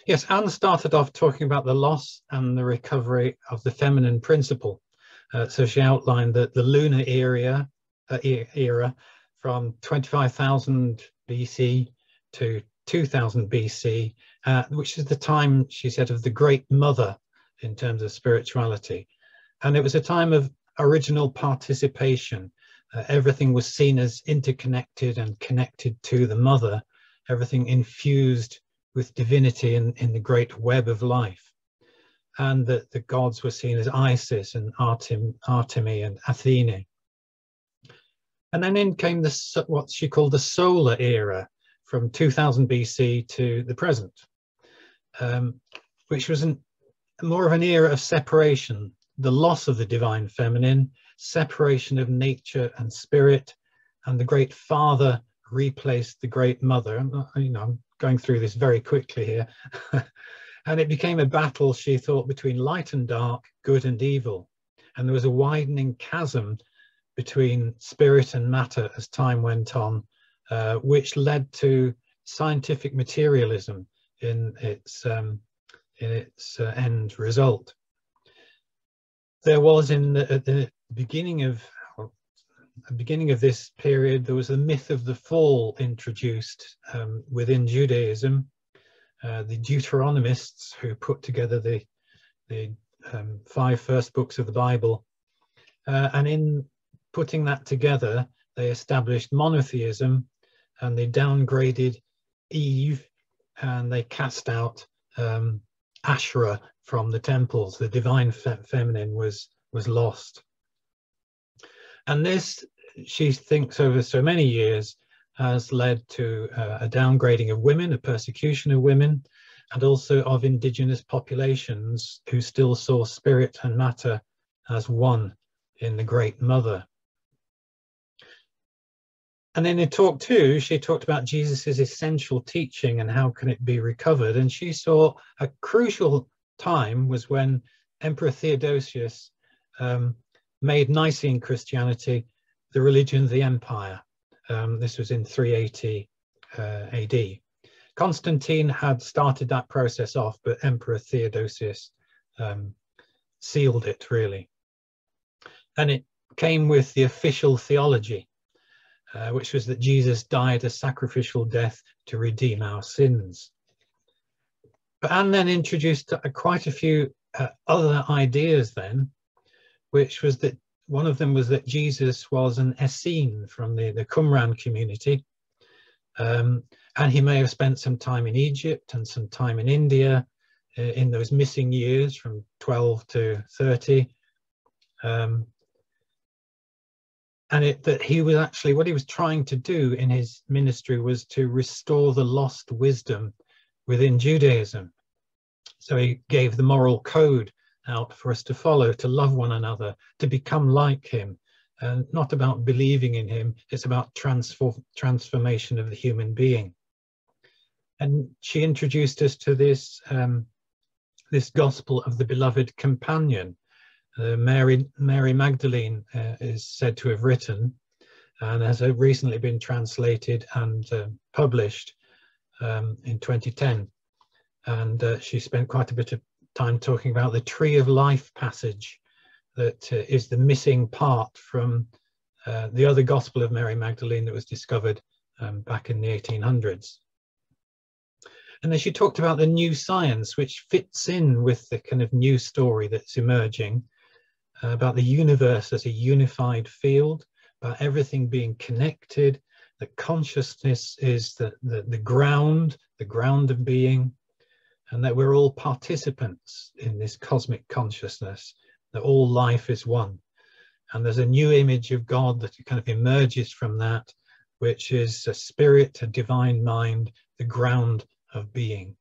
Yes, Anne started off talking about the loss and the recovery of the feminine principle. So she outlined that the lunar era from 25,000 BC to 2000 BC, which is the time, she said, of the Great Mother in terms of spirituality. And it was a time of original participation. Everything was seen as interconnected and connected to the Mother, everything infused with divinity in the great web of life. And that the gods were seen as Isis and Artemi and Athene. And then in came what she called the solar era from 2000 BC to the present, which was more of an era of separation, the loss of the divine feminine, separation of nature and spirit, and the great father replaced the great mother. I'm going through this very quickly here. And it became a battle, she thought, between light and dark, good and evil. And there was a widening chasm between spirit and matter as time went on, which led to scientific materialism in its end result. There was at the beginning of this period, there was the myth of the fall introduced within Judaism. The Deuteronomists, who put together the 5 first books of the Bible, and in putting that together, they established monotheism, and they downgraded Eve, and they cast out Asherah from the temples. The divine feminine was lost. And this, she thinks, over so many years has led to a downgrading of women, a persecution of women, and also of indigenous populations who still saw spirit and matter as one in the Great Mother. And then in talk 2, she talked about Jesus's essential teaching and how can it be recovered. And she saw a crucial time was when Emperor Theodosius made Nicene Christianity the religion of the empire. This was in 380 AD. Constantine had started that process off, but Emperor Theodosius sealed it, really. And it came with the official theology, which was that Jesus died a sacrificial death to redeem our sins. But Anne then introduced quite a few other ideas then, which was that one of them was that Jesus was an Essene from the Qumran community, and he may have spent some time in Egypt and some time in India in those missing years from 12 to 30. And that he was actually, what he was trying to do in his ministry was to restore the lost wisdom within Judaism. So he gave the moral code out for us to follow, to love one another, to become like him, and not about believing in him, it's about transformation of the human being. And she introduced us to this this gospel of the beloved companion. Mary Magdalene is said to have written, and has recently been translated and published in 2010. And she spent quite a bit of time talking about the Tree of Life passage that is the missing part from the other Gospel of Mary Magdalene that was discovered back in the 1800s. And then she talked about the new science, which fits in with the kind of new story that's emerging about the universe as a unified field, about everything being connected, that consciousness is the ground of being, and that we're all participants in this cosmic consciousness, that all life is one. And there's a new image of God that kind of emerges from that, which is a spirit, a divine mind, the ground of being.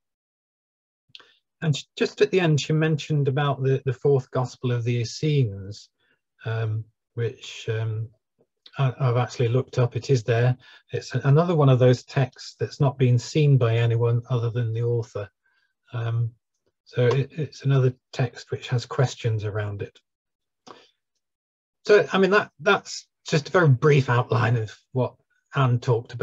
And just at the end, she mentioned about the fourth gospel of the Essenes, which I've actually looked up. It is there. It's another one of those texts that's not been seen by anyone other than the author. So it's another text which has questions around it. So, I mean, that's just a very brief outline of what Anne talked about.